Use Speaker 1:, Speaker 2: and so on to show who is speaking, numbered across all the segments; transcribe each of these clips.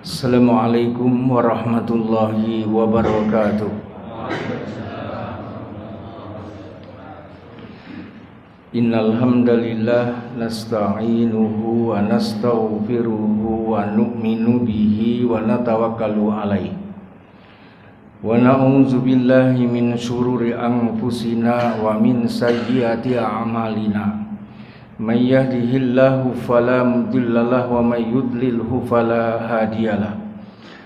Speaker 1: Assalamualaikum warahmatullahi wabarakatuh. Innal hamdalillah nasta'inuhu wa nastaghfiruhu wa nu'minu bihi wa natawakkalu alaihi. Wa na'udzu billahi min syururi anfusina wa min sayyiati a'malina. May yahdihillahu fala mudhillalah wa may yudlilhu fala hadiyalah.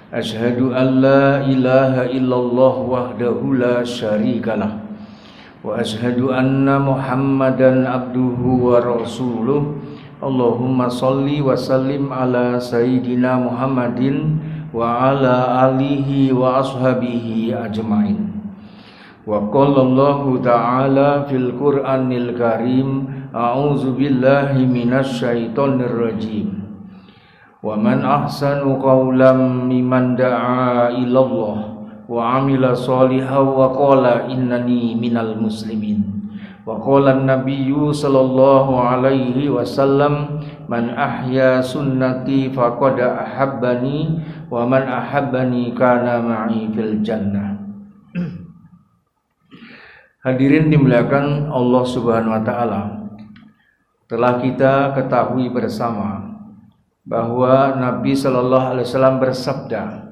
Speaker 1: Asyhadu an la ilaha illallah wahdahu la syarikalah wa asyhadu anna Muhammadan abduhu wa rasuluh. Allahumma shalli wa sallim ala sayyidina Muhammadin wa ala alihi wa ashabihi ajmain. Wa qala Allahu ta'ala fil Qur'anil Karim, a'udzu billahi minasy syaithanir rajim. Wa man ahsanu qawlan mimman da'a ilallah wa 'amila shalihan wa qala innani minal muslimin. Wa qala an-nabiyyu sallallahu alaihi wasallam, man ahya sunnati faqad ahabbani wa man ahabbani kana ma'i fil jannah. Hadirin dimuliakan Allah Subhanahu wa taala. Telah kita ketahui bersama bahwa Nabi sallallahu alaihi wasallam bersabda,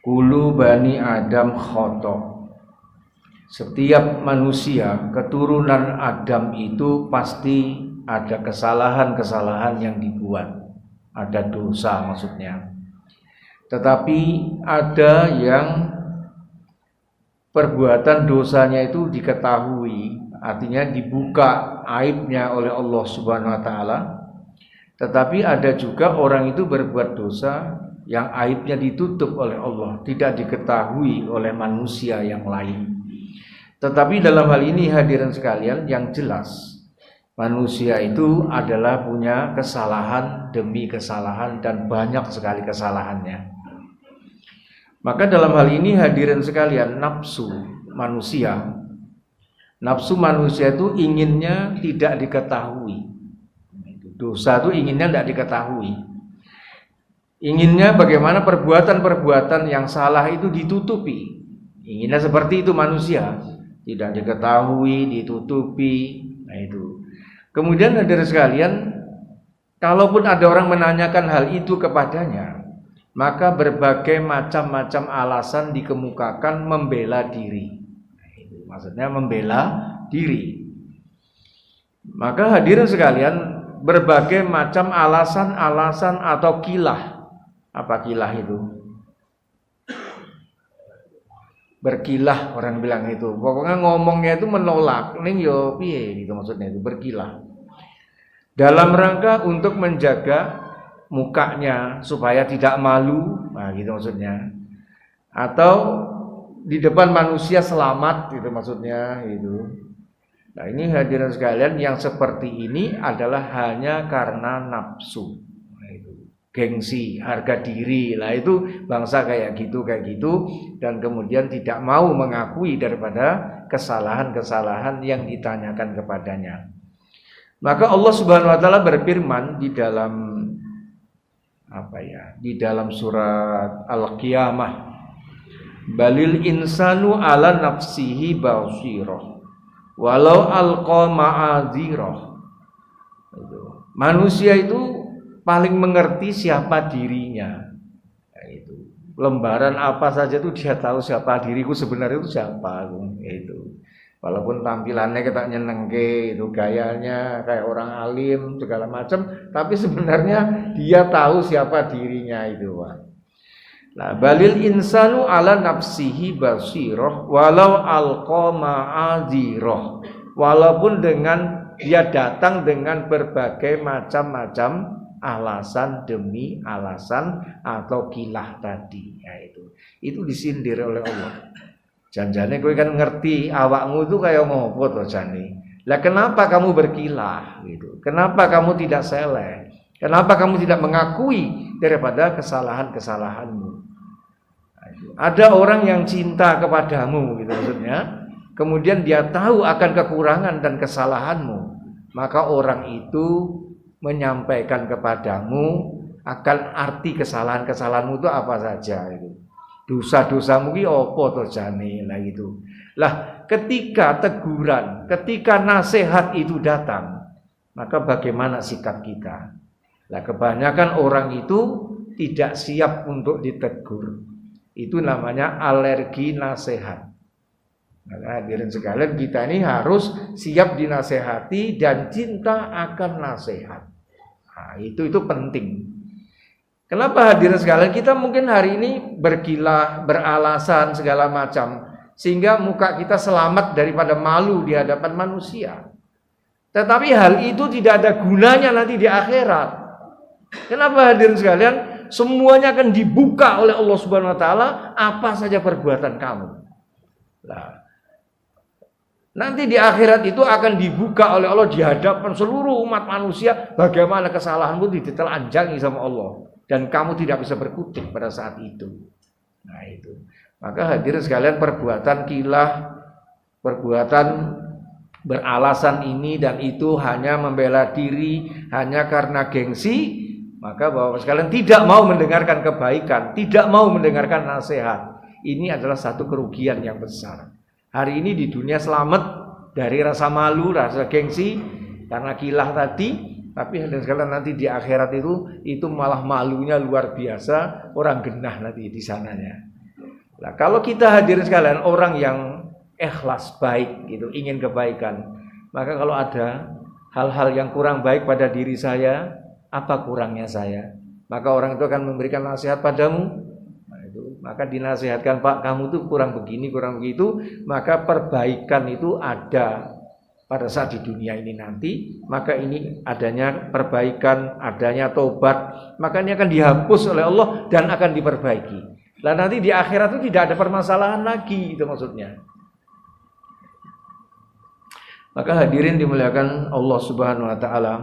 Speaker 1: "Kullu bani Adam khata." Setiap manusia keturunan Adam itu pasti ada kesalahan-kesalahan yang dibuat, ada dosa maksudnya. Tetapi ada yang perbuatan dosanya itu diketahui, artinya dibuka aibnya oleh Allah Subhanahu wa taala. Tetapi ada juga orang itu berbuat dosa yang aibnya ditutup oleh Allah, tidak diketahui oleh manusia yang lain. Tetapi dalam hal ini hadirin sekalian, yang jelas manusia itu adalah punya kesalahan demi kesalahan dan banyak sekali kesalahannya. Maka dalam hal ini hadirin sekalian, nafsu manusia itu inginnya tidak diketahui. Dosa itu inginnya tidak diketahui. Inginnya bagaimana perbuatan-perbuatan yang salah itu ditutupi. Inginnya seperti itu manusia, tidak diketahui, ditutupi. Nah itu. Kemudian hadirin sekalian, kalaupun ada orang menanyakan hal itu kepadanya, maka berbagai macam-macam alasan dikemukakan membela diri. Itu maksudnya membela diri. Maka hadirin sekalian, berbagai macam alasan-alasan atau kilah. Apa kilah itu? Berkilah orang bilang itu. Pokoknya ngomongnya itu menolak. Ning yo piye gitu maksudnya itu, berkilah. Dalam rangka untuk menjaga mukanya supaya tidak malu, nah gitu maksudnya. Atau di depan manusia selamat, gitu maksudnya itu. Nah ini hadirin sekalian, yang seperti ini adalah hanya karena nafsu, nah, itu gengsi, harga diri. Lah itu bangsa kayak gitu, dan kemudian tidak mau mengakui daripada kesalahan-kesalahan yang ditanyakan kepadanya. Maka Allah Subhanahu wa taala berfirman di dalam surat Al-Qiyamah, balil insanu ala nafsihi basirah walau alqa ma'adzirah. Manusia itu paling mengerti siapa dirinya. Nah, itu lembaran apa saja itu dia tahu siapa diriku sebenarnya itu siapa. Itu walaupun tampilannya kita nyenengke, itu gayanya kayak orang alim segala macam, tapi sebenarnya dia tahu siapa dirinya itu, Pak. Nah, balil insanu ala nafsihi basirah walau alqa ma'adzirah. Walaupun dengan dia datang dengan berbagai macam-macam alasan demi alasan atau kilah tadi, ya itu disindir oleh Allah. Janjane kowe kan ngerti awakmu itu kayak ngopo to jane. Lah kenapa kamu berkilah gitu? Kenapa kamu tidak seleh? Kenapa kamu tidak mengakui daripada kesalahan-kesalahanmu? Ada orang yang cinta kepadamu gitu maksudnya. Kemudian dia tahu akan kekurangan dan kesalahanmu, maka orang itu menyampaikan kepadamu akan arti kesalahan-kesalahanmu itu apa saja itu. Dosa-dosamu ki apa to jane lah itu. Lah ketika teguran, ketika nasihat itu datang, maka bagaimana sikap kita? Lah kebanyakan orang itu tidak siap untuk ditegur. Itu namanya alergi nasihat. Maka hadirin sekalian, kita ini harus siap dinasehati dan cinta akan nasihat. Nah, itu penting. Kenapa hadirin sekalian? Kita mungkin hari ini berkilah, beralasan segala macam, sehingga muka kita selamat daripada malu di hadapan manusia. Tetapi hal itu tidak ada gunanya nanti di akhirat. Kenapa hadirin sekalian? Semuanya akan dibuka oleh Allah Subhanahu wa taala apa saja perbuatan kamu. Nah, nanti di akhirat itu akan dibuka oleh Allah di hadapan seluruh umat manusia bagaimana kesalahanmu ditelanjangi sama Allah dan kamu tidak bisa berkutik pada saat itu. Nah itu. Maka hadirin sekalian, perbuatan kilah, perbuatan beralasan ini dan itu hanya membela diri, hanya karena gengsi, maka Bapak sekalian tidak mau mendengarkan kebaikan, tidak mau mendengarkan nasihat. Ini adalah satu kerugian yang besar. Hari ini di dunia selamat dari rasa malu, rasa gengsi karena kilah tadi, tapi hadirin sekalian nanti di akhirat itu malah malunya luar biasa, orang genah nanti di sananya. Nah, kalau kita hadirin sekalian orang yang ikhlas baik gitu, ingin kebaikan, maka kalau ada hal-hal yang kurang baik pada diri saya, apa kurangnya saya? Maka orang itu akan memberikan nasihat padamu. Nah, itu, maka dinasihatkan, Pak, kamu tuh kurang begini, kurang begitu. Maka perbaikan itu ada pada saat di dunia ini nanti. Maka ini adanya perbaikan, adanya tobat. Maka ini akan dihapus oleh Allah dan akan diperbaiki. Lah nanti di akhirat itu tidak ada permasalahan lagi, itu maksudnya. Maka hadirin dimuliakan Allah Subhanahu wa taala.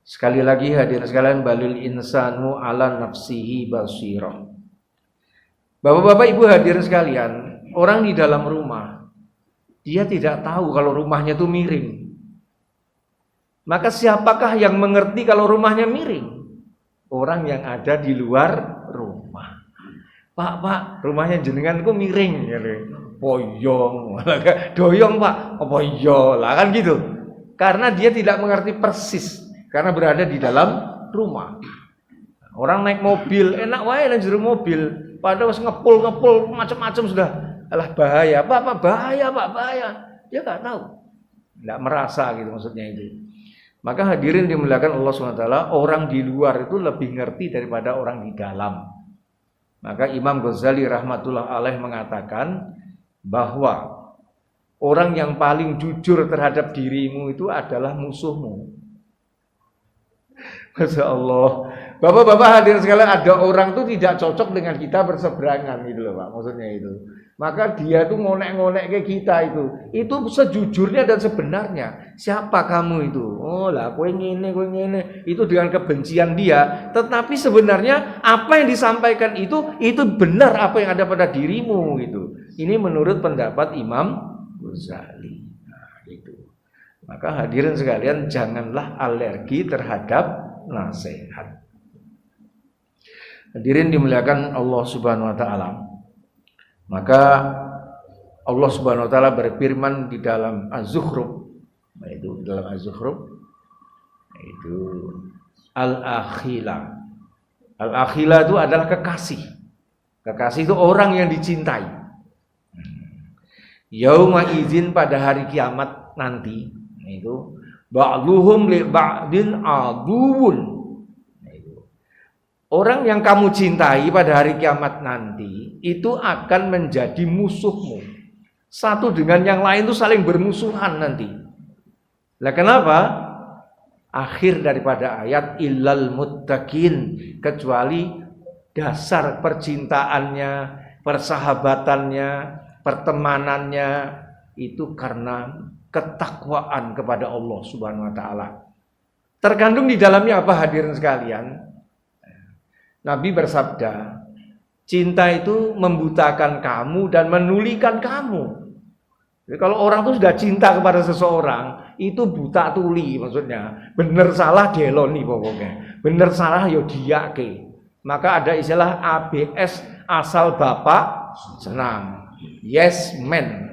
Speaker 1: Sekali lagi hadirin sekalian, balil insanu ala nafsihi basirah. Bapak-bapak, Ibu hadirin sekalian, orang di dalam rumah dia tidak tahu kalau rumahnya itu miring. Maka siapakah yang mengerti kalau rumahnya miring? Orang yang ada di luar rumah. Pak, rumahnya jenengan itu miring ya. Poyong, doyong Pak, apa iya lah kan gitu. Karena dia tidak mengerti persis, karena berada di dalam rumah. Orang naik mobil, enak wae nang jero mobil, padahal wis ngepul macam-macam sudah. Alah bahaya, Pak, bahaya Pak, bahaya. Dia enggak tahu. Enggak merasa gitu maksudnya itu. Maka hadirin dimuliakan Allah SWT, orang di luar itu lebih ngerti daripada orang di dalam. Maka Imam Ghazali rahmatullah alaih mengatakan bahwa orang yang paling jujur terhadap dirimu itu adalah musuhmu. Masya Allah. Bapak-bapak hadirin sekalian, ada orang tuh tidak cocok dengan kita berseberangan gitu loh Pak, maksudnya itu. Maka dia tuh ngonek-ngonek ke kita itu sejujurnya dan sebenarnya. Siapa kamu itu? Oh lah, kowe ngene. Itu dengan kebencian dia. Tetapi sebenarnya apa yang disampaikan itu benar apa yang ada pada dirimu gitu. Ini menurut pendapat Imam Ghazali. Nah, itu. Maka hadirin sekalian, janganlah alergi terhadap nasihat. Hadirin dimuliakan Allah Subhanahu wa taala. Maka Allah Subhanahu wa taala berfirman di dalam Az-Zukhruf, itu dalam Az-Zukhruf itu al-akhila. Al-akhila itu adalah kekasih. Kekasih itu orang yang dicintai. Yauma idzin, pada hari kiamat nanti, itu ba'dhuhum li ba'din aduwwun. Orang yang kamu cintai pada hari kiamat nanti itu akan menjadi musuhmu. Satu dengan yang lain itu saling bermusuhan nanti. Lah kenapa? Akhir daripada ayat illal muttaqin, kecuali dasar percintaannya, persahabatannya, pertemanannya itu karena ketakwaan kepada Allah Subhanahu wa taala. Terkandung di dalamnya apa hadirin sekalian? Nabi bersabda, cinta itu membutakan kamu dan menulikan kamu. Jadi kalau orang itu sudah cinta kepada seseorang, itu buta tuli maksudnya. Bener salah deloni pokoknya. Bener salah yo diake. Maka ada istilah ABS, asal bapak senang. Yes man.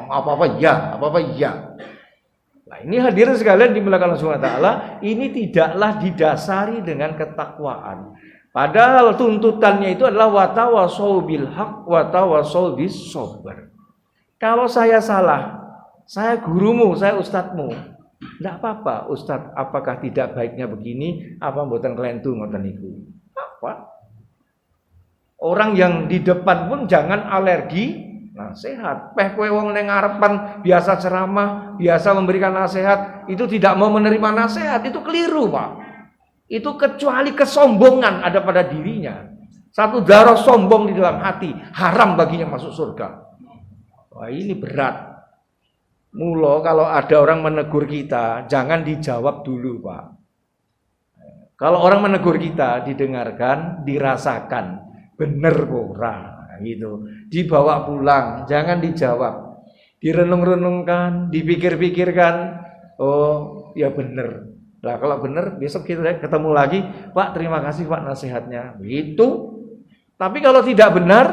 Speaker 1: Apa-apa ya, apa-apa ya. Nah, ini hadirin sekalian dimuliakan Allah Subhanahu wa taala, ini tidaklah didasari dengan ketakwaan. Padahal tuntutannya itu adalah watawasau bil haq watawasau bis sabr. Kalau saya salah, saya gurumu, saya ustadzmu, tidak apa-apa, ustadz. Apakah tidak baiknya begini? Apa mboten kelentu ngoten niku? Apa? Orang yang di depan pun jangan alergi nasihat. Kowe wong ning ngarepan biasa ceramah, biasa memberikan nasihat, itu tidak mau menerima nasihat, itu keliru, Pak. Itu kecuali kesombongan ada pada dirinya. Satu darah sombong di dalam hati, haram baginya masuk surga. Wah, ini berat. Mula kalau ada orang menegur kita, jangan dijawab dulu, Pak. Kalau orang menegur kita, didengarkan, dirasakan, bener ora, gitu. Dibawa pulang, jangan dijawab. Direnung-renungkan, dipikir-pikirkan. Oh, ya bener. Nah, kalau benar besok kita ketemu lagi, Pak terima kasih Pak nasihatnya. Begitu. Tapi kalau tidak benar,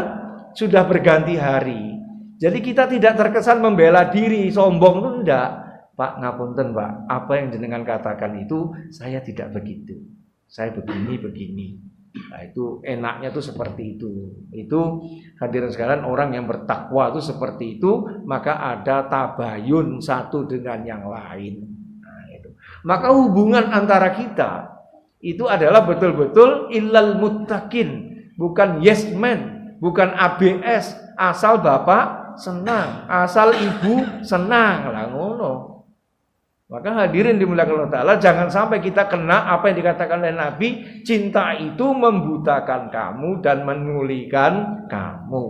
Speaker 1: sudah berganti hari. Jadi kita tidak terkesan membela diri, sombong itu enggak. Pak ngapunten Pak, apa yang jenengan katakan itu saya tidak begitu. Saya begini. Nah, itu enaknya tuh seperti itu. Itu hadirin sekalian, orang yang bertakwa itu seperti itu, maka ada tabayun satu dengan yang lain. Maka hubungan antara kita itu adalah betul-betul illal muttaqin, bukan yes man, bukan ABS, asal bapak senang, asal ibu senang, lah ngono. Maka hadirin dimuliakan Allah Ta'ala, jangan sampai kita kena apa yang dikatakan oleh Nabi, cinta itu membutakan kamu dan menulikan kamu.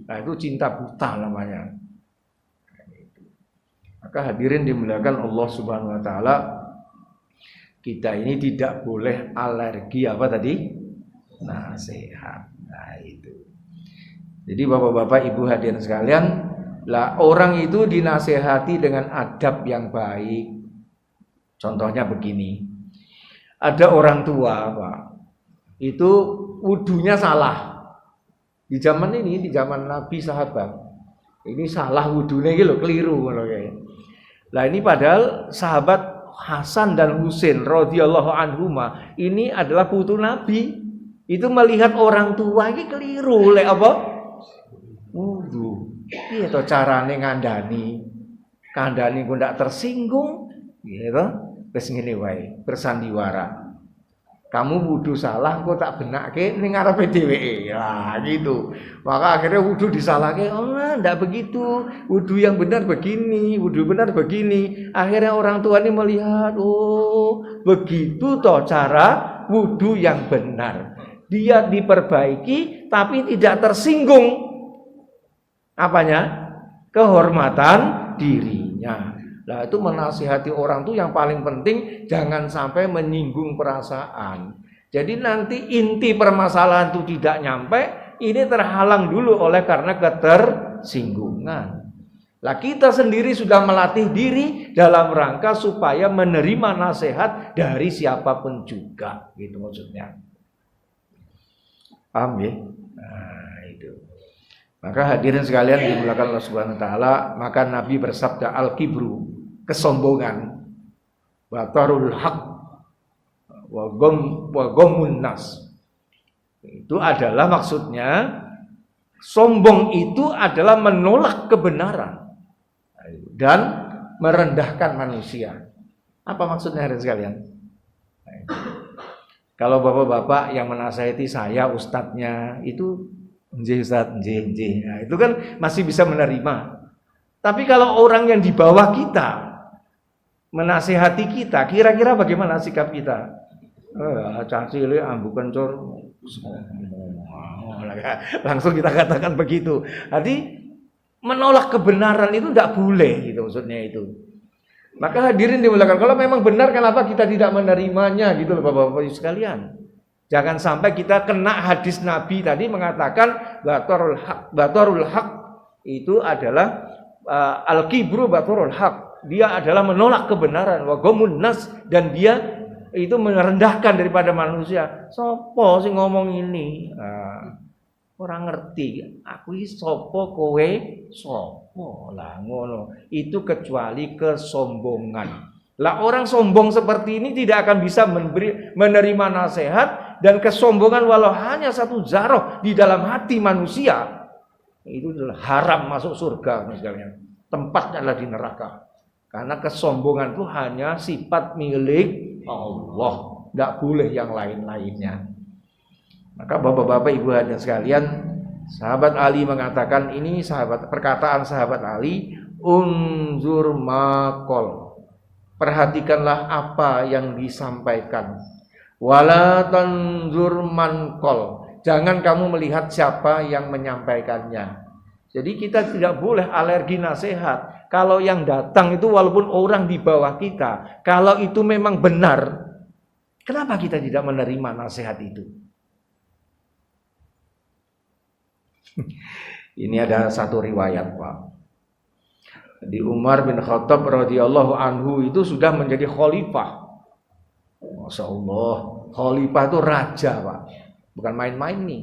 Speaker 1: Nah, itu cinta buta namanya. Maka hadirin dimuliakan Allah Subhanahu wa taala, kita ini tidak boleh alergi apa tadi? Nasihat. Nah, itu. Jadi Bapak-bapak, Ibu hadirin sekalian, lah orang itu dinasihati dengan adab yang baik. Contohnya begini. Ada orang tua, Pak. Itu wudunya salah. Di zaman ini, di zaman Nabi sahabat. Ini salah wudunya gitu, keliru loh kayak. Lah ini padahal sahabat Hasan dan Husain radhiyallahu anhuma ini adalah putu Nabi. Itu melihat orang tua ini keliru lek apa? Wudu. Piye to carane ngandani? Kandhani ku ndak tersinggung, gitu. Wis ngene wae, bersandiwara. Kamu wudu salah, kok tak benake ning ngarepe dheweke. Lah gitu. Maka akhirnya wudu disalahke. Oh, enggak begitu. Wudu yang benar begini, wudu benar begini. Akhirnya orang tua ini melihat, oh, begitu toh cara wudu yang benar. Dia diperbaiki tapi tidak tersinggung apanya? Kehormatan dirinya. Nah, itu menasihati orang tuh yang paling penting, jangan sampai menyinggung perasaan. Jadi nanti inti permasalahan itu tidak nyampe, ini terhalang dulu oleh karena ketersinggungan. Lah kita sendiri sudah melatih diri dalam rangka supaya menerima nasihat dari siapapun juga, gitu maksudnya. Paham ya? Nah, itu. Maka hadirin sekalian dimuliakan Allah Subhanahu wa taala, maka Nabi bersabda, al-kibru, kesombongan, batarul haq wa ghamun nas. Itu adalah maksudnya sombong itu adalah menolak kebenaran dan merendahkan manusia. Apa maksudnya hadirin sekalian? Kalau bapak-bapak yang menasihati saya ustadznya itu nggih Ustaz, nggih. Nah, itu kan masih bisa menerima. Tapi kalau orang yang di bawah kita menasihati kita, kira-kira bagaimana sikap kita? Cacile ambukan cor. Langsung kita katakan begitu. Jadi menolak kebenaran itu tidak boleh, gitu maksudnya itu. Maka hadirin dimuliakan, kalau memang benar kenapa kita tidak menerimanya, gitu loh Bapak-bapak sekalian. Jangan sampai kita kena hadis Nabi tadi mengatakan batarul haq itu adalah al-kibru batarul haq dia adalah menolak kebenaran, wa ghamun nas, dan dia itu merendahkan daripada manusia. Sopo sing ngomong ini? Orang ngerti. Aku iki sopo, kowe sopo lah ngono. Itu kecuali kesombongan. Lah orang sombong seperti ini tidak akan bisa menerima nasihat, dan kesombongan walau hanya satu zarah di dalam hati manusia itu adalah haram masuk surga misalnya. Tempatnya adalah di neraka. Karena kesombongan itu hanya sifat milik Allah, tidak boleh yang lain-lainnya. Maka bapak-bapak, ibu hadirin sekalian, sahabat Ali mengatakan, ini perkataan sahabat Ali, unzur maqal. Perhatikanlah apa yang disampaikan. Wala tanzur manqal. Jangan kamu melihat siapa yang menyampaikannya. Jadi kita tidak boleh alergi nasihat. Kalau yang datang itu walaupun orang di bawah kita, kalau itu memang benar, kenapa kita tidak menerima nasihat itu? Ini ada satu riwayat, Pak. Di Umar bin Khattab radhiyallahu anhu itu sudah menjadi khalifah. Masya Allah, khalifah itu raja, Pak. Bukan main-main nih.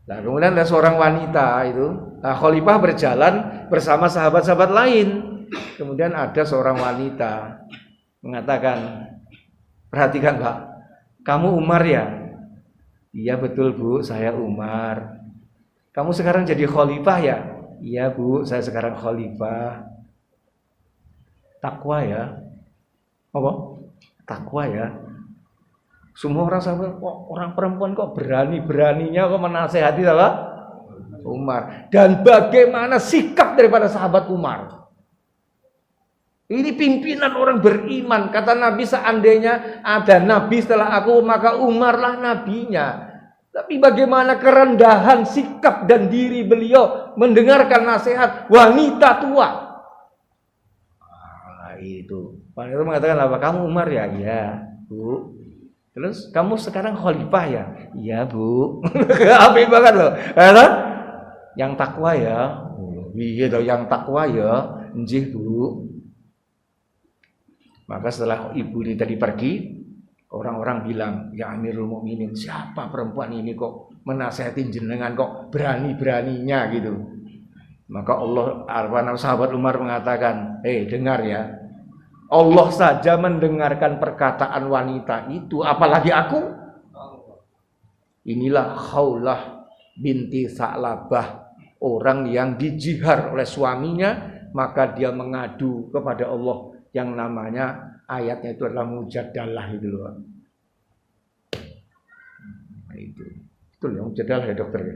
Speaker 1: Nah, kemudian ada seorang wanita itu, khalifah berjalan bersama sahabat-sahabat lain. Kemudian ada seorang wanita mengatakan, perhatikan Pak, kamu Umar ya? Iya betul Bu, saya Umar. Kamu sekarang jadi khalifah ya? Iya Bu, saya sekarang khalifah. Takwa ya? Apa? Takwa ya? Semua orang sahabat, kok orang perempuan kok berani-beraninya kok menasehati apa? Umar. Dan bagaimana sikap daripada sahabat Umar? Ini pimpinan orang beriman. Kata Nabi, seandainya ada Nabi setelah aku, maka Umarlah nabinya. Tapi bagaimana kerendahan sikap dan diri beliau mendengarkan nasihat wanita tua. Itu. Pak itu mengatakan apa? Kamu Umar ya? Iya, Bu. Terus kamu sekarang khalifah ya? Iya Bu. Apa banget loh. Yang takwa ya? Iya dong, yang takwa ya. Nggih Bu. Maka setelah ibu ini tadi pergi, orang-orang bilang, ya Amirul Mukminin, siapa perempuan ini kok menasihatin jenengan kok berani-beraninya gitu. Maka sahabat Umar mengatakan, dengar ya. Allah saja mendengarkan perkataan wanita itu, apalagi aku. Inilah Khawlah binti Sa'labah, orang yang dijihar oleh suaminya, maka dia mengadu kepada Allah yang namanya ayatnya itu adalah mujadalah itu loh. Nah, itu loh mujadalah ya dokter ya.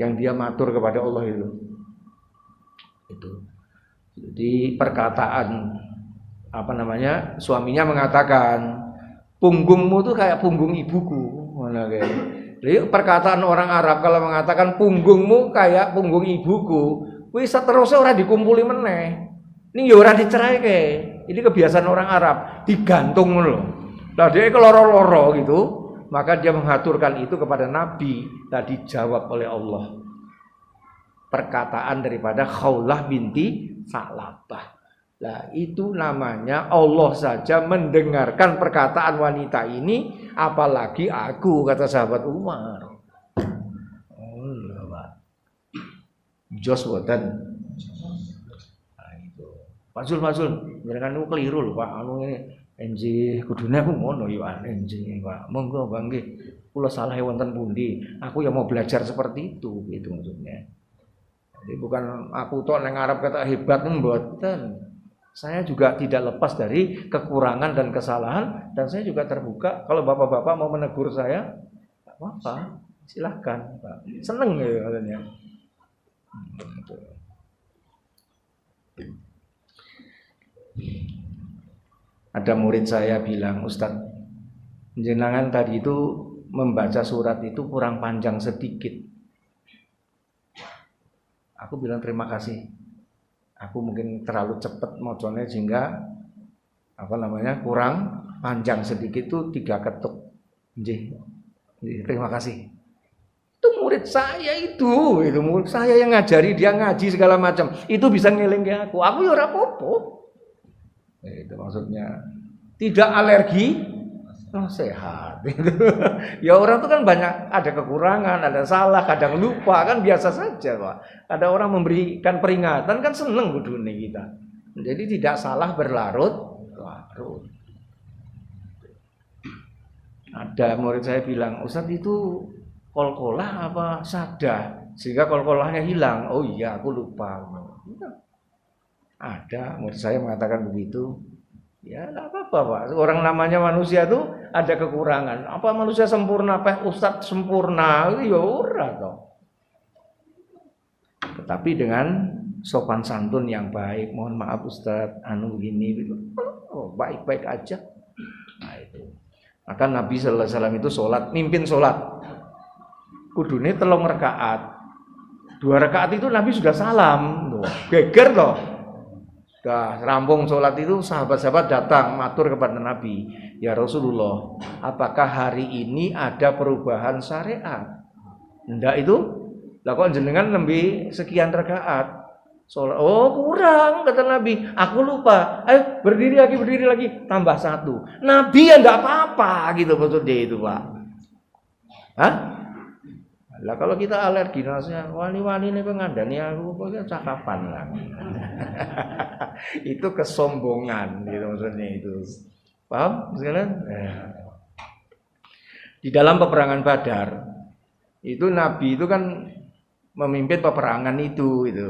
Speaker 1: Yang dia matur kepada Allah itu. Jadi perkataan suaminya mengatakan, punggungmu tuh kayak punggung ibuku. Jadi perkataan orang Arab kalau mengatakan punggungmu kayak punggung ibuku, wis seterusnya orang dikumpuli meneh. Ini ya ora diceraike. Ini kebiasaan orang Arab, digantung loh. Lah dia keloro-loro gitu, maka dia mengaturkan itu kepada Nabi. Tadi jawab oleh Allah. Perkataan daripada Khawlah binti Sa'labah. Nah, itu namanya Allah saja mendengarkan perkataan wanita ini, apalagi aku, kata sahabat Umar. Jos boten. Nah, itu. Pak Zul, jenengan niku keliru lho Pak. Anu ngene, enjih kudune aku ngono ya enjih Pak. Monggo Bang nggih. Kula salah wonten pundi? Aku ya mau belajar seperti itu, gitu maksudnya. Jadi bukan aku tok nang Arab kata hebat mboten. Saya juga tidak lepas dari kekurangan dan kesalahan, dan saya juga terbuka kalau bapak-bapak mau menegur saya, enggak apa-apa, silahkan Pak. Seneng ya katanya. Ada murid saya bilang, Ustadz, jenengan tadi itu membaca surat itu kurang panjang sedikit. Aku bilang terima kasih. Aku mungkin terlalu cepat moconnya sehingga kurang panjang sedikit itu 3 ketuk. Terima kasih. Itu itu murid saya itu murid saya yang ngajari dia ngaji segala macam. Itu bisa ngeling ke aku ya ora apa-apa. Itu maksudnya. Tidak alergi, sehat. Ya orang itu kan banyak ada kekurangan, ada salah, kadang lupa kan biasa saja Pak. Ada orang memberikan peringatan kan seneng kudune kita. Jadi tidak salah berlarut-larut. Ada murid saya bilang, Ustadz itu kol-kolah apa sadah? Sehingga kol-kolahnya hilang. Oh iya aku lupa. Ada murid saya mengatakan begitu. Ya enggak apa-apa Pak. Orang namanya manusia itu ada kekurangan. Apa manusia sempurna? Apa Ustadz sempurna? Ya ora toh. Tetapi dengan sopan santun yang baik. Mohon maaf Ustadz, begini gitu. Oh, baik-baik aja. Nah itu. Maka Nabi sallallahu alaihi wasallam itu sholat, mimpin sholat. Kudune 3 rakaat. 2 rakaat itu Nabi sudah salam. Geger loh. Sudah rampung sholat itu sahabat-sahabat datang matur kepada Nabi, ya Rasulullah, apakah hari ini ada perubahan syariat? Enggak itu? Lah kok jenengan nembe sekian rakaat sholat? Oh kurang kata Nabi, aku lupa. Ayo berdiri lagi, tambah 1. Nabi ya enggak apa-apa gitu maksudnya itu Pak. Hah? Lah kalau kita alergi nasihat wali-wali ini pengandani aku pokoknya cakapan lah. Itu kesombongan gitu maksudnya itu. Paham sekalian? Di dalam peperangan Badar itu Nabi itu kan memimpin peperangan itu gitu.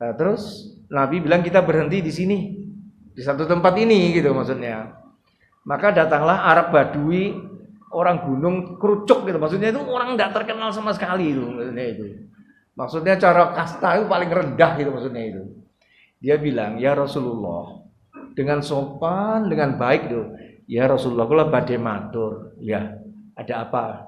Speaker 1: Nah, terus Nabi bilang kita berhenti di sini di satu tempat ini gitu maksudnya. Maka datanglah Arab Badui, orang gunung kerucuk gitu, maksudnya itu orang tidak terkenal sama sekali itu maksudnya itu. Maksudnya cara kasta itu paling rendah gitu maksudnya itu. Dia bilang, ya Rasulullah, dengan sopan, dengan baik itu, ya Rasulullah, kalau badhe matur, ya ada apa?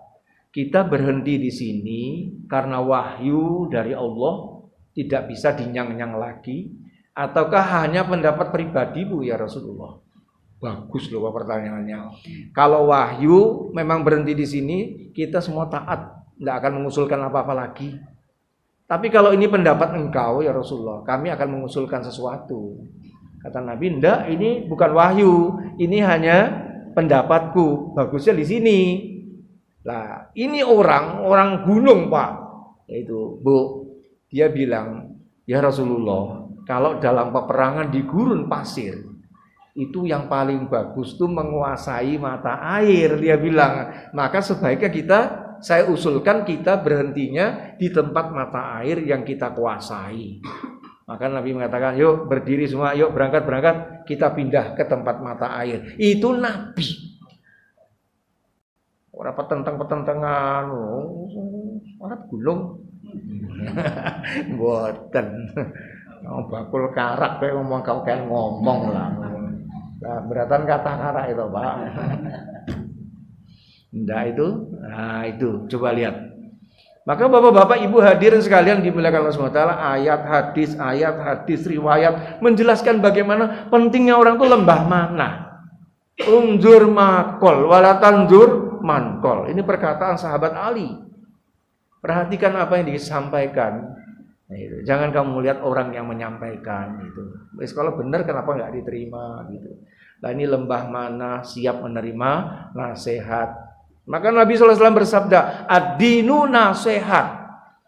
Speaker 1: Kita berhenti di sini karena wahyu dari Allah tidak bisa dinyang-nyang lagi, ataukah hanya pendapat pribadimu ya Rasulullah? Bagus loh pertanyaannya. Kalau wahyu memang berhenti di sini, kita semua taat, tidak akan mengusulkan apa-apa lagi. Tapi kalau ini pendapat engkau ya Rasulullah, kami akan mengusulkan sesuatu. Kata Nabi, enggak, ini bukan wahyu, ini hanya pendapatku. Bagusnya di sini. Lah, ini orang gunung Pak. Yaitu Bu, dia bilang, ya Rasulullah, kalau dalam peperangan di gurun pasir, itu yang paling bagus tuh menguasai mata air, dia bilang. Maka sebaiknya saya usulkan kita berhentinya di tempat mata air yang kita kuasai. Maka Nabi mengatakan, yuk berdiri semua, yuk berangkat, kita pindah ke tempat mata air. Itu Nabi. Orang petentang-petentangan, orang gulung. Boten. Bakul karak kayak ngomong kau kayak ngomong lah. Nah, beratan kata karak itu Pak. Enggak itu? Nah itu, coba lihat. Maka bapak-bapak ibu hadirin sekalian dimuliakan Allah SWT, ayat hadis, riwayat menjelaskan bagaimana pentingnya orang itu lembah mana. Unzur makol, walatanzur mankol. Ini perkataan sahabat Ali. Perhatikan apa yang disampaikan. Nah, itu. Jangan kamu lihat orang yang menyampaikan itu. Kalau benar kenapa nggak diterima gitu. Nah ini lembah mana siap menerima nasihat. Maka Nabi SAW bersabda, ad-dinu nasihat.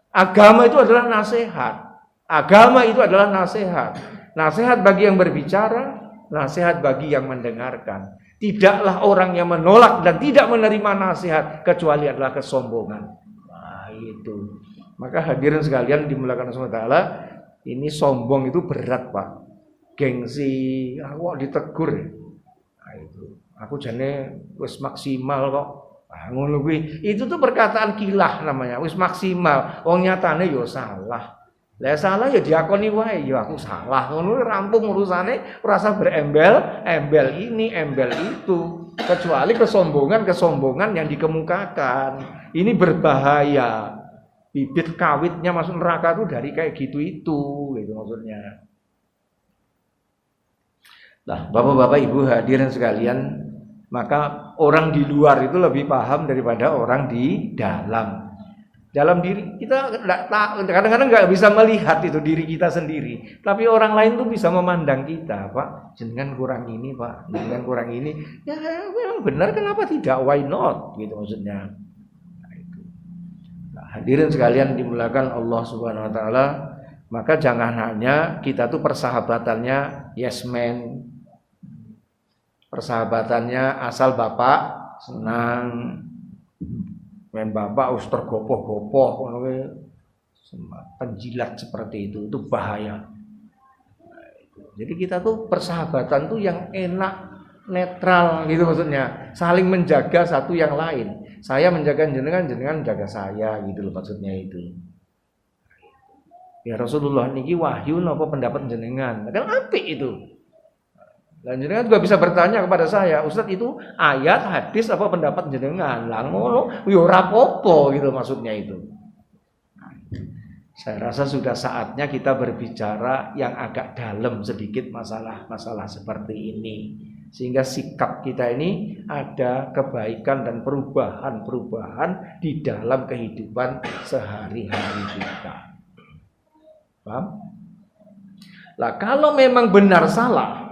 Speaker 1: Agama itu adalah nasihat. Agama itu adalah nasihat. Nasihat bagi yang berbicara, nasihat bagi yang mendengarkan. Tidaklah orang yang menolak dan tidak menerima nasihat kecuali adalah kesombongan. Nah itu. Maka hadirin sekalian dimuliakan Allah SWT, ini sombong itu berat Pak. Gengsi, aku ditegur. Nah itu. Aku jane wis maksimal kok. Ah ngono kuwi. Itu tuh perkataan kilah namanya, wis maksimal. Wong nyatane yo salah. Lah salah ya diakoni wae, ya aku salah. Ngono rampung urusane, ora usah berembel ini, embel itu. Kecuali kesombongan yang dikemukakan. Ini berbahaya. Bibit kawitnya masuk neraka itu dari kayak gitu maksudnya. Nah, bapak-bapak ibu hadirin sekalian, maka orang di luar itu lebih paham daripada orang di dalam. Dalam diri kita kadang-kadang nggak bisa melihat itu diri kita sendiri, tapi orang lain tuh bisa memandang kita, Pak, jenengan kurang ini, Pak, jenengan kurang ini. Ya memang benar, kenapa tidak? Why not? Gitu maksudnya. Nah, itu. Nah, hadirin sekalian dimuliakan Allah Subhanahu Wa Taala, maka jangan hanya kita tuh persahabatannya yes man, persahabatannya asal bapak senang. Main bapak harus tergopoh-gopoh, penjilat seperti itu bahaya. Nah, jadi kita tuh persahabatan tuh yang enak, netral gitu maksudnya, saling menjaga satu yang lain. Saya menjaga jenengan, jenengan menjaga saya gitu loh maksudnya itu. Ya Rasulullah niki wahyu napa pendapat jenengan, kan apik itu. Dan jenengan juga bisa bertanya kepada saya, Ustadz itu ayat, hadis apa pendapat jenengan? Lah ngono, yo ora apa-apa gitu maksudnya itu. Saya rasa sudah saatnya kita berbicara yang agak dalam sedikit masalah-masalah seperti ini. Sehingga sikap kita ini ada kebaikan dan perubahan-perubahan di dalam kehidupan sehari-hari kita. Paham? Lah kalau memang benar salah,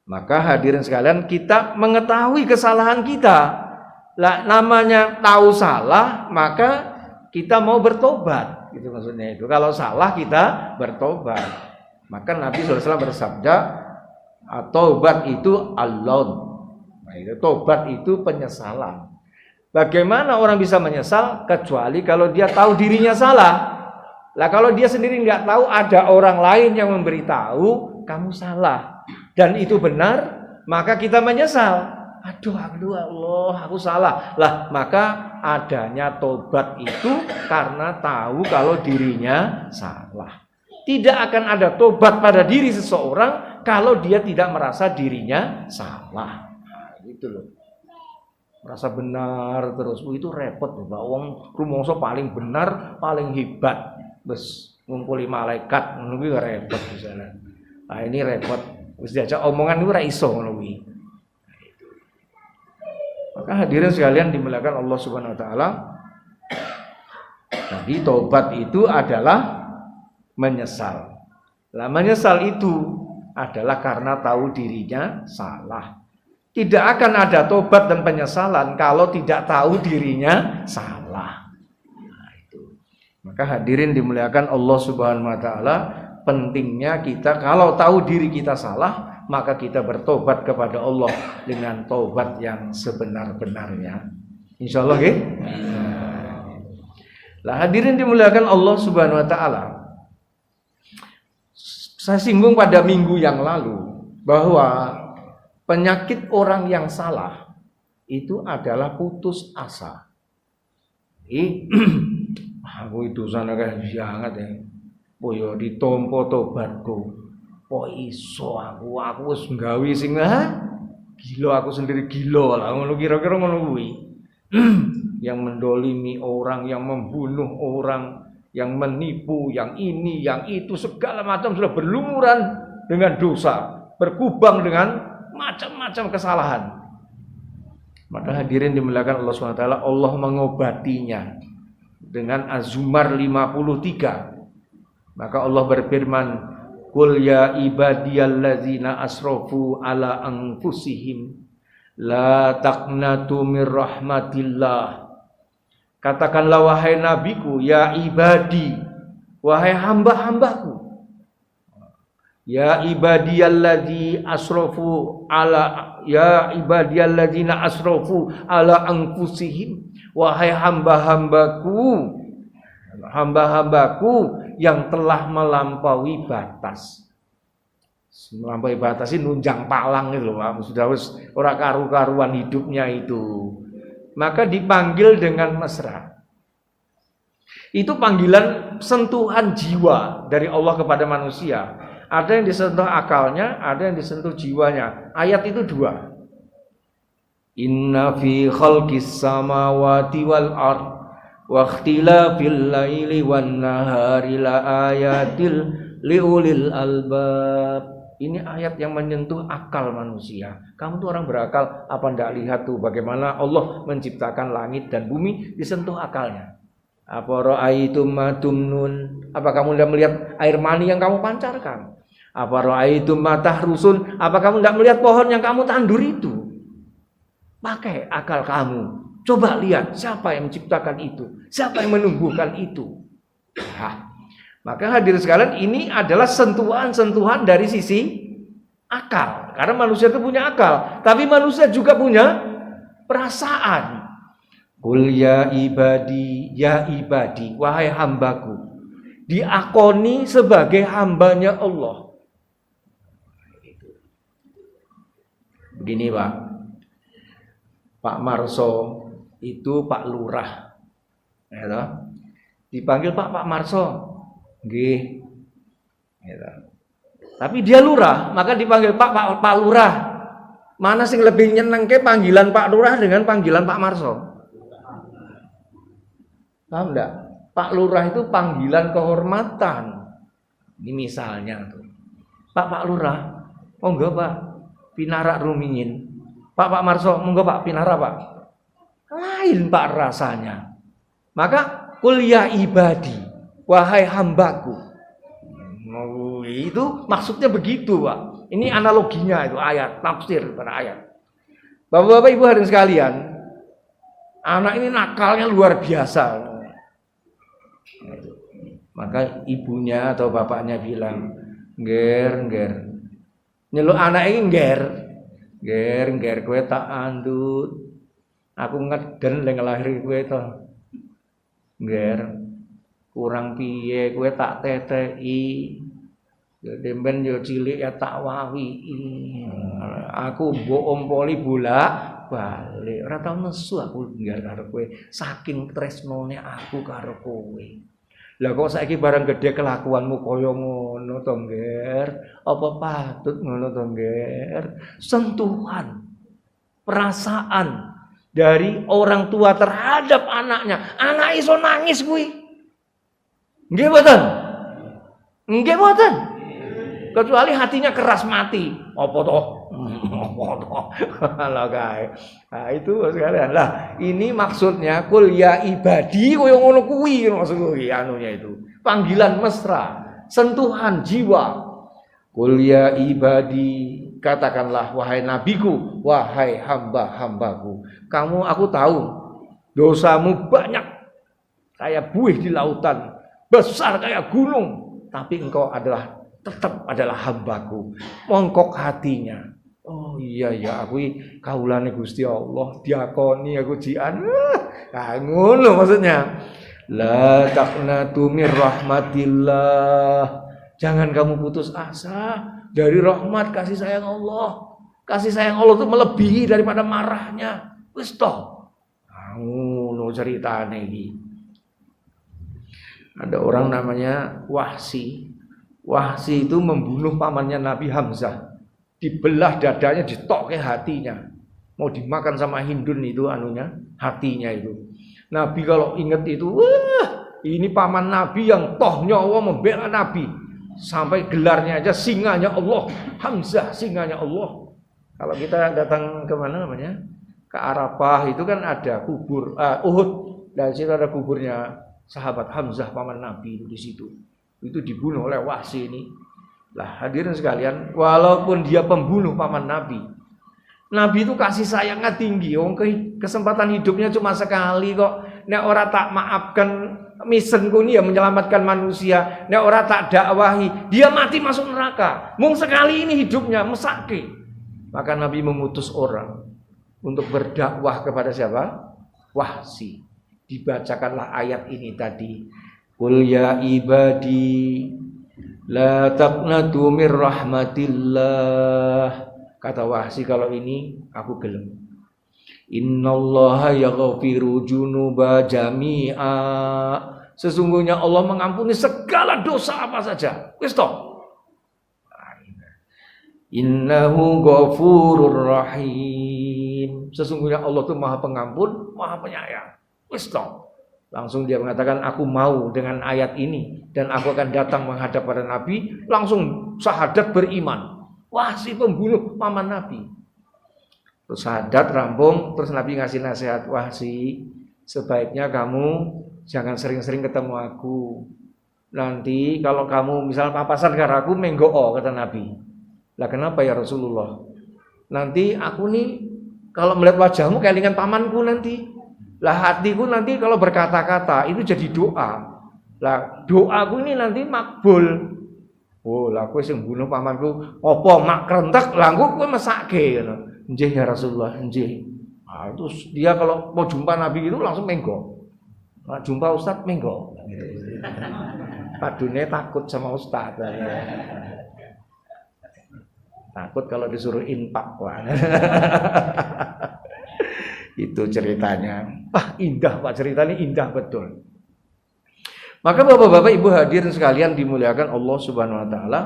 Speaker 1: maka hadirin sekalian kita mengetahui kesalahan kita. Lah namanya tahu salah, maka kita mau bertobat. Gitu maksudnya itu. Kalau salah kita bertobat. Maka Nabi SAW bersabda, tobat itu al-laun. Nah, itu tobat itu penyesalan. Bagaimana orang bisa menyesal kecuali kalau dia tahu dirinya salah. Lah kalau dia sendiri nggak tahu, ada orang lain yang memberitahu kamu salah dan itu benar, maka kita menyesal. Aduh Allah, aku salah. Lah maka adanya tobat itu karena tahu kalau dirinya salah. Tidak akan ada tobat pada diri seseorang kalau dia tidak merasa dirinya salah. Nah, gitu loh. Merasa benar terus, itu repot loh, Pak. Wong rumangsa paling benar, paling hebat. Bes ngumpuli malaikat, ngono kuwi repot misalnya. Nah, ini repot. Wis diajak omongan itu ora iso ngono kuwi. Maka hadirin sekalian dimuliakan Allah Subhanahu wa taala. Jadi tobat itu adalah menyesal. Lah menyesal itu adalah karena tahu dirinya salah. Tidak akan ada tobat dan penyesalan kalau tidak tahu dirinya salah. Nah, itu. Maka hadirin dimuliakan Allah Subhanahu wa taala, pentingnya kita kalau tahu diri kita salah, maka kita bertobat kepada Allah dengan tobat yang sebenar-benarnya. Insyaallah nggih. Lah hadirin dimuliakan Allah Subhanahu wa taala. Saya singgung pada minggu yang lalu bahwa penyakit orang yang salah itu adalah putus asa. Aku itu sana kan sangat ya. Boyo ditompo tobatku. Kok iso aku wis nggawe sing gila, aku sendiri gila lah ngono kira-kira ngono kuwi. Yang mendolimi orang, yang membunuh orang, yang menipu, yang ini, yang itu, segala macam sudah berlumuran dengan dosa, berkubang dengan macam-macam kesalahan. Maka hadirin dimuliakan Allah SWT, Allah mengobatinya dengan Az-Zumar 53. Maka Allah berfirman, Qul ya ibadiyallazina asrafu ala anfusihim la taqnatu mir rahmatillah. Katakanlah wahai nabiku, ya ibadi, wahai hamba-hambaku. Ya ibadiyalladzi asrafu ala ya ibadiyalladzina asrafu ala anfusihim, wahai hamba-hambaku, hamba-hambaku yang telah melampaui batas. Melampaui batas ini nunjang palang itu loh, sudah ora karu-karuan hidupnya itu. Maka dipanggil dengan mesra. Itu panggilan sentuhan jiwa dari Allah kepada manusia. Ada yang disentuh akalnya, ada yang disentuh jiwanya. Ayat itu dua. Inna fi khalqis samawati wal ard wa ikhtilafil laili wan nahari la ayatil liulil albab. Ini ayat yang menyentuh akal manusia. Kamu tuh orang berakal, apa ndak lihat tuh bagaimana Allah menciptakan langit dan bumi, disentuh akalnya. Apa ra'aitum ma tumnun? Apa kamu tidak melihat air mani yang kamu pancarkan? Apa ra'aitum ma tahrusun? Apa kamu tidak melihat pohon yang kamu tandur itu? Pakai akal kamu. Coba lihat siapa yang menciptakan itu, siapa yang menumbuhkan itu. Nah, maka hadirin sekalian, ini adalah sentuhan-sentuhan dari sisi akal. Karena manusia itu punya akal, tapi manusia juga punya perasaan. Qul ya ibadi, wahai hambaku, diakoni sebagai hambanya Allah. Begini Pak Marso itu Pak Lurah, ya, dipanggil Pak Marso, nggih, ya. Tapi dia lurah, maka dipanggil Pak Lurah. Mana sing lebih nyenengke panggilan Pak Lurah dengan panggilan Pak Marso? Paham enggak? Pak Lurah itu panggilan kehormatan. Ini misalnya tuh. Pak Lurah, monggo Pak pinarak rumiyin. Pak Marso, monggo Pak pinara Pak. Lain Pak rasanya. Maka qul ya ibadi, wahai hambaku. Itu maksudnya begitu Pak. Ini analoginya itu ayat, tafsir pada ayat. Bapak-bapak Ibu hadirin sekalian, anak ini nakalnya luar biasa. Maka ibunya atau bapaknya bilang, "Nger, nyeluk anak ini nger, kowe tak andut. Aku ngeden lek ngelahir kowe to. Nger, kurang piye kowe tak teteki. Ya demben yo cilik ya tak wawi. Aku mbok ompoli bolak-balik. Ora tau nesu aku nger karo kowe. Saking tresnone aku karo kowe. Lah kok saiki barang gede kelakuanmu kaya ngono to, Nger? Apa patut ngono to, Nger? Sentuhan perasaan dari orang tua terhadap anaknya. Anak iso nangis kuwi. Nggih mboten? Nggih mboten? Kecuali hatinya keras mati. Apa toh? Lah kae. Nah, itu sekalian. Lah, ini maksudnya qul ya ibadi koyo ngono kuwi maksud kuwi anunya itu. Panggilan mesra, sentuhan jiwa. Qul ya ibadi, katakanlah wahai nabiku, wahai hamba-hambaku. Aku tahu dosamu banyak kayak buih di lautan, besar kayak gunung, tapi engkau tetap adalah hambaku. Mongkok hatinya. Oh iya ya, aku kaulane Gusti Allah, diakoni aku jian. Ngono maksudnya. La taqnatu mir rahmatillah. Jangan kamu putus asa dari rahmat kasih sayang Allah. Kasih sayang Allah itu melebihi daripada marahnya. Wis toh. Ngono ceritane iki. Ada orang namanya Wahsi. Wahsi itu membunuh pamannya Nabi Hamzah. Dibelah dadanya, ditokke hatinya. Mau dimakan sama Hindun itu hatinya itu. Nabi kalau ingat itu, wah, ini paman Nabi yang toh nyawa membela Nabi. Sampai gelarnya aja singanya Allah, Hamzah singanya Allah. Kalau kita datang ke mana namanya? Ke Arafah itu kan ada kubur Uhud. Dari situ ada kuburnya sahabat Hamzah paman Nabi itu di situ. Itu dibunuh oleh Wahsi ini. Lah hadirin sekalian, walaupun dia pembunuh paman Nabi, Nabi itu kasih sayangnya tinggi. Kesempatan hidupnya cuma sekali kok. Nek ora tak maafkan misenku ini ya menyelamatkan manusia. Nek ora tak dakwahi, dia mati masuk neraka. Mung sekali ini hidupnya mesake. Maka Nabi mengutus orang untuk berdakwah kepada siapa? Wahsi. Dibacakanlah ayat ini tadi. Qul ya ibadi la taqnatu mir rahmatillah. Kata Wahsi, kalau ini aku gelem. Innallaha yaghfiru dzunuba jami'a. Sesungguhnya Allah mengampuni segala dosa apa saja. Wis toh. Innahu ghafurur rahim. Sesungguhnya Allah itu Maha Pengampun, Maha Penyayang. Wis toh. Langsung dia mengatakan, aku mau dengan ayat ini dan aku akan datang menghadap pada Nabi, langsung syahadat beriman. Wah, si pembunuh paman Nabi. Terus syahadat rampung, terus Nabi ngasih nasihat, wah si sebaiknya kamu jangan sering-sering ketemu aku. Nanti kalau kamu misal papasan karo aku menggoo, kata Nabi. Lah kenapa ya Rasulullah? Nanti aku nih kalau melihat wajahmu kelingan pamanku nanti. Lah hatiku nanti kalau berkata-kata itu jadi doa. Lah doaku ini nanti makbul. Oh, lah kowe sing bunuh pamanku apa mak krentek lah engko kowe mesake ngono. Nggih ya Rasulullah, nggih. Nah, terus dia kalau mau jumpa Nabi itu langsung menggo. Nah, jumpa Ustaz menggo. Padune takut sama Ustaz. Takut kalau disuruh infak. Itu ceritanya. Wah, indah Pak, ceritanya indah betul. Maka Bapak-bapak Ibu hadirin sekalian dimuliakan Allah Subhanahu wa taala,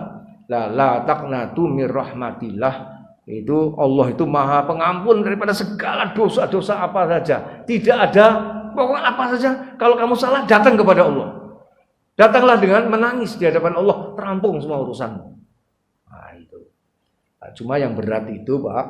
Speaker 1: la taqnatu mir rahmatillah. Itu Allah itu Maha Pengampun daripada segala dosa-dosa apa saja. Tidak ada pokoknya apa saja kalau kamu salah datang kepada Allah. Datanglah dengan menangis di hadapan Allah, terampung semua urusanmu. Nah, itu. Nah, cuma yang berat itu, Pak,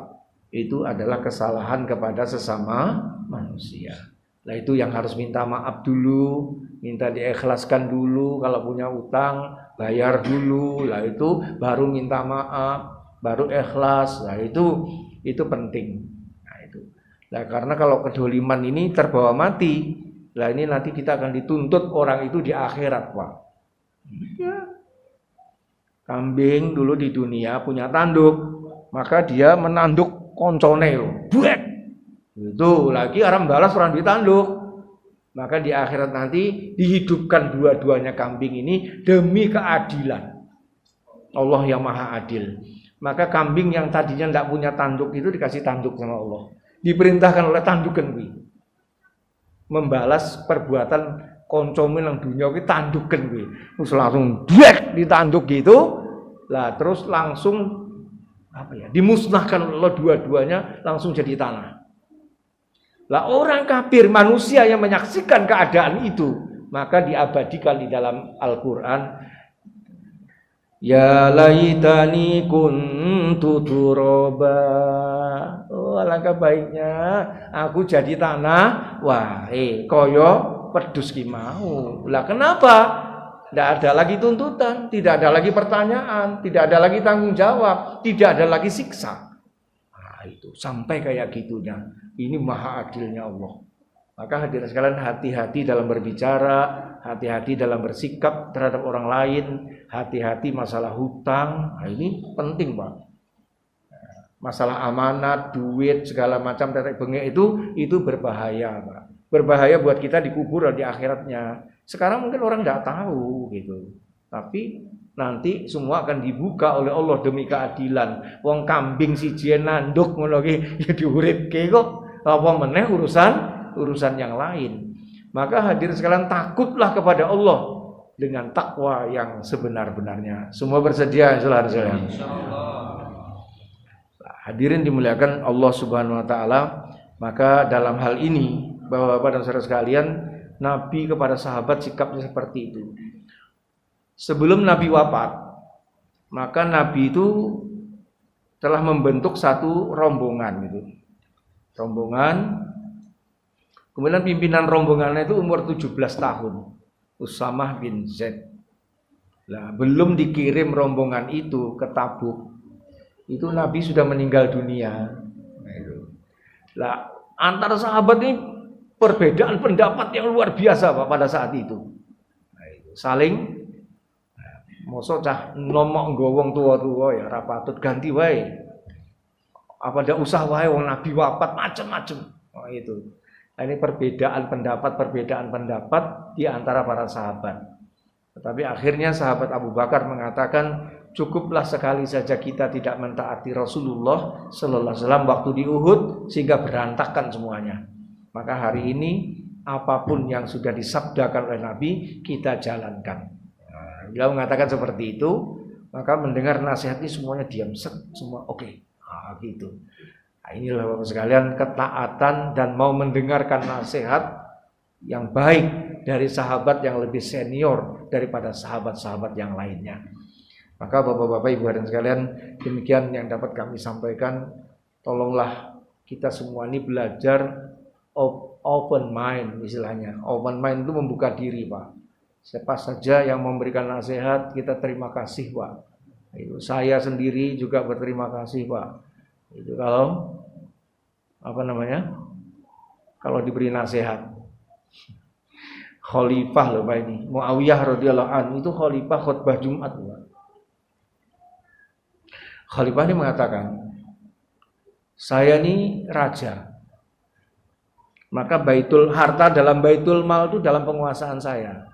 Speaker 1: itu adalah kesalahan kepada sesama manusia. Nah, itu yang harus minta maaf dulu, minta diikhlaskan dulu, kalau punya utang bayar dulu, lah itu baru minta maaf, baru ikhlas. Nah, itu penting. Nah, itu. Nah, karena kalau kedoliman ini terbawa mati, lah ini nanti kita akan dituntut orang itu di akhirat, Pak. Ya. Kambing dulu di dunia punya tanduk, maka dia menanduk koncone lho. Buek. Itu lagi orang balas orang ditanduk. Maka di akhirat nanti dihidupkan dua-duanya kambing ini demi keadilan. Allah yang maha adil. Maka kambing yang tadinya tidak punya tanduk itu dikasih tanduk sama Allah. Diperintahkan oleh tandukan kuwi. Membalas perbuatan koncome nang dunia kuwi tandukan kuwi. Terus langsung dek ditanduk gitu. Lah terus langsung dimusnahkan oleh dua-duanya langsung jadi tanah. Lah orang kafir manusia yang menyaksikan keadaan itu maka diabadikan di dalam Al-Qur'an, ya laitani kuntu turaba. Oh, alangkah baiknya aku jadi tanah. Wah, koyo pedus ki mau. Lah kenapa? Tidak ada lagi tuntutan, tidak ada lagi pertanyaan, tidak ada lagi tanggung jawab, tidak ada lagi siksa. Nah, itu sampai kayak gitunya. Ini maha adilnya Allah. Maka hadirin sekalian, hati-hati dalam berbicara, hati-hati dalam bersikap terhadap orang lain, hati-hati masalah hutang. Nah, ini penting, Pak. Masalah amanat, duit, segala macam tetek bengek itu berbahaya, Pak. Berbahaya buat kita di kubur dan di akhiratnya. Sekarang mungkin orang tidak tahu gitu. Tapi nanti semua akan dibuka oleh Allah demi keadilan. Wong kambing siji nanduk ngono ki ya diuripke kok. Apa meneh urusan yang lain. Maka hadirin sekalian, takutlah kepada Allah dengan takwa yang sebenar-benarnya. Semua bersedia insyaallah. Hadirin dimuliakan Allah Subhanahu wa taala, maka dalam hal ini Bapak-bapak dan saudara sekalian, Nabi kepada sahabat sikapnya seperti itu. Sebelum Nabi wafat, maka Nabi itu telah membentuk satu rombongan gitu. Rombongan, kemudian pimpinan rombongannya itu umur 17 tahun, Usamah bin Zaid. Nah, belum dikirim rombongan itu ke Tabuk, itu Nabi sudah meninggal dunia. Nah, antara sahabat ini perbedaan pendapat yang luar biasa, Pak, pada saat itu. Nah, saling mosok cah nomok nggo wong tuwa-tuwa ya ora patut ganti wae. Apa ndak usah wae wong Nabi wafat macam-macam. Oh, itu. Nah, ini perbedaan pendapat di antara para sahabat. Tetapi akhirnya sahabat Abu Bakar mengatakan, cukuplah sekali saja kita tidak mentaati Rasulullah sallallahu alaihi wasallam waktu di Uhud sehingga berantakan semuanya. Maka hari ini apapun yang sudah disabdakan oleh Nabi kita jalankan. Nah, beliau mengatakan seperti itu, maka mendengar nasihat ini semuanya diam, semua oke. Nah, gitu. Nah, inilah Bapak sekalian ketaatan dan mau mendengarkan nasihat yang baik dari sahabat yang lebih senior daripada sahabat-sahabat yang lainnya. Maka Bapak-bapak Ibu hadirin sekalian, demikian yang dapat kami sampaikan. Tolonglah kita semua ini belajar open mind istilahnya. Open mind itu membuka diri, Pak. Siapa saja yang memberikan nasihat, kita terima kasih, Pak. Itu saya sendiri juga berterima kasih, Pak. Itu kalau kalau diberi nasihat. Khalifah loh Pak ini, Muawiyah radhiyallahu anhu itu khalifah khutbah Jumat, Pak. Khalifah ini mengatakan, saya ini raja, maka harta dalam baitul mal itu dalam penguasaan saya.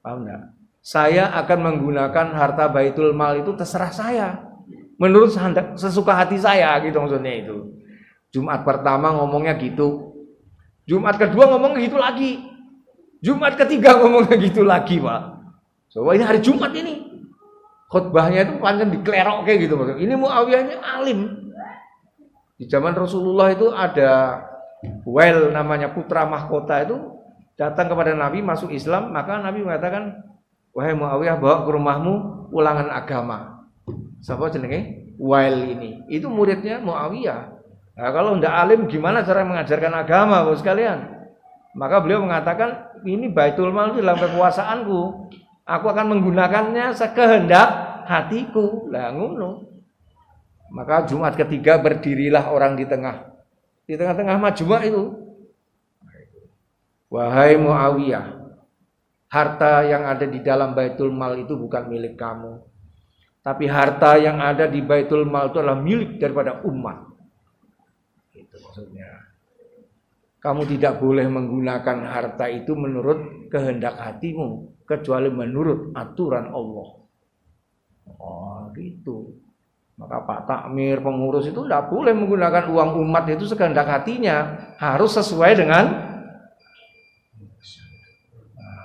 Speaker 1: Paham enggak? Saya akan menggunakan harta baitul mal itu terserah saya, menurut sesuka hati saya, gitu maksudnya itu. Jumat pertama ngomongnya gitu, Jumat kedua ngomongnya gitu lagi, Jumat ketiga ngomongnya gitu lagi, Pak. Coba ini hari Jumat ini khutbahnya itu panjang diklerok kayak gitu, maksudnya. Ini Muawiyah ini alim. Di zaman Rasulullah itu ada Wail namanya putra mahkota itu datang kepada Nabi masuk Islam, maka Nabi mengatakan, wahai Muawiyah, bawa ke rumahmu ulangan agama. Siapa jenenge? Wail ini. Itu muridnya Muawiyah. Nah, kalau tidak alim gimana cara mengajarkan agama, Bapak sekalian? Maka beliau mengatakan, ini baitul mal itu dalam kekuasaanku. Aku akan menggunakannya sekehendak hatiku. Lah ngono. Maka Jumat ketiga berdirilah orang di tengah-tengah majma' itu. Wahai Muawiyah, harta yang ada di dalam baitul mal itu bukan milik kamu. Tapi harta yang ada di baitul mal itu adalah milik daripada umat. Itu maksudnya. Kamu tidak boleh menggunakan harta itu menurut kehendak hatimu, kecuali menurut aturan Allah. Oh gitu. Maka Pak Takmir, pengurus itu tidak boleh menggunakan uang umat itu sekehendak hatinya. Harus sesuai dengan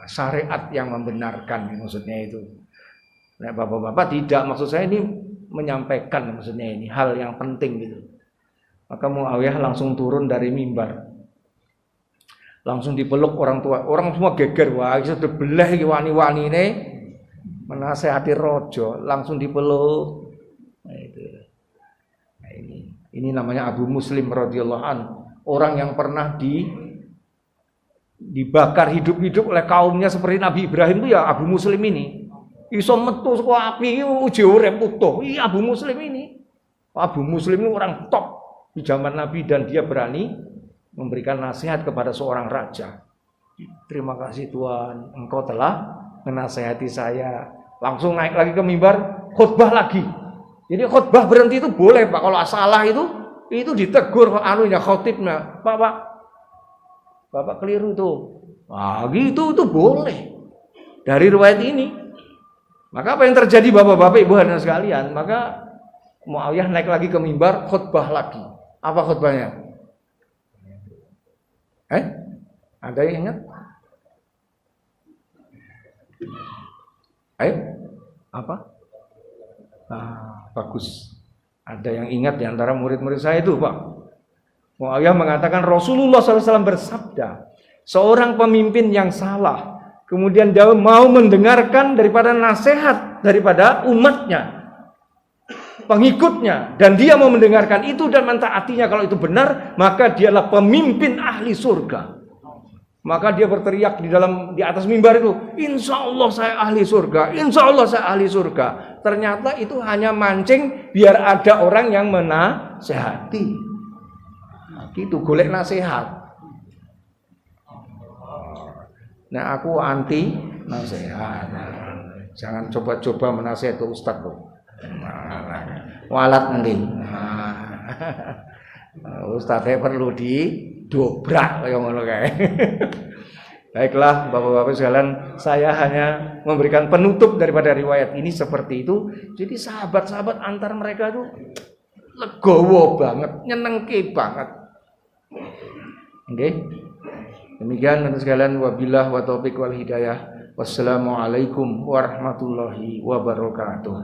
Speaker 1: syariat yang membenarkan, maksudnya itu. Nah, bapak-bapak tidak, maksud saya ini menyampaikan, maksudnya ini hal yang penting gitu. Maka Muawiyah langsung turun dari mimbar, langsung dipeluk orang tua. Orang semua geger, wah sudah belah wani-wani ini menasehati rojo, langsung dipeluk. Nah, itu. Nah, ini namanya Abu Muslim radhiyallahu anhu, orang yang pernah dibakar hidup-hidup oleh kaumnya seperti Nabi Ibrahim itu ya Abu Muslim ini. Iso metu saka api uji urip utuh. Iya Abu Muslim ini. Abu Muslim ini orang top di zaman Nabi dan dia berani memberikan nasihat kepada seorang raja. Terima kasih Tuhan, engkau telah menasehati saya. Langsung naik lagi ke mimbar, khutbah lagi. Jadi khutbah berhenti itu boleh, Pak. Kalau salah itu ditegur anunya khotibnya. Bapak keliru itu. Wah, gitu itu boleh. Dari riwayat ini. Maka apa yang terjadi Bapak-bapak, Ibu hadirin sekalian? Maka Muawiyah naik lagi ke mimbar, khutbah lagi. Apa khutbahnya? Ada yang ingat? Apa? Bagus. Ada yang ingat di antara murid-murid saya itu, Pak. Muawiyah mengatakan Rasulullah SAW bersabda, seorang pemimpin yang salah, kemudian dia mau mendengarkan daripada nasihat daripada umatnya, pengikutnya, dan dia mau mendengarkan itu dan mentaatinya kalau itu benar, maka dialah pemimpin ahli surga. Maka dia berteriak di atas mimbar itu, insya Allah saya ahli surga, insya Allah saya ahli surga. Ternyata itu hanya mancing biar ada orang yang menasehati. Gitu, golek nasihat. Nah aku anti nasihat. Jangan coba-coba menasehati Ustadz loh. Walat nanti. Ustadznya perlu didobrak kayak ngono kae. Baiklah Bapak-bapak sekalian, saya hanya memberikan penutup daripada riwayat ini seperti itu. Jadi sahabat-sahabat antar mereka itu legowo banget, nyenengke banget. Oke. Demikian teman sekalian, wabillah wa taufiq wal hidayah. Wassalamualaikum warahmatullahi wabarakatuh.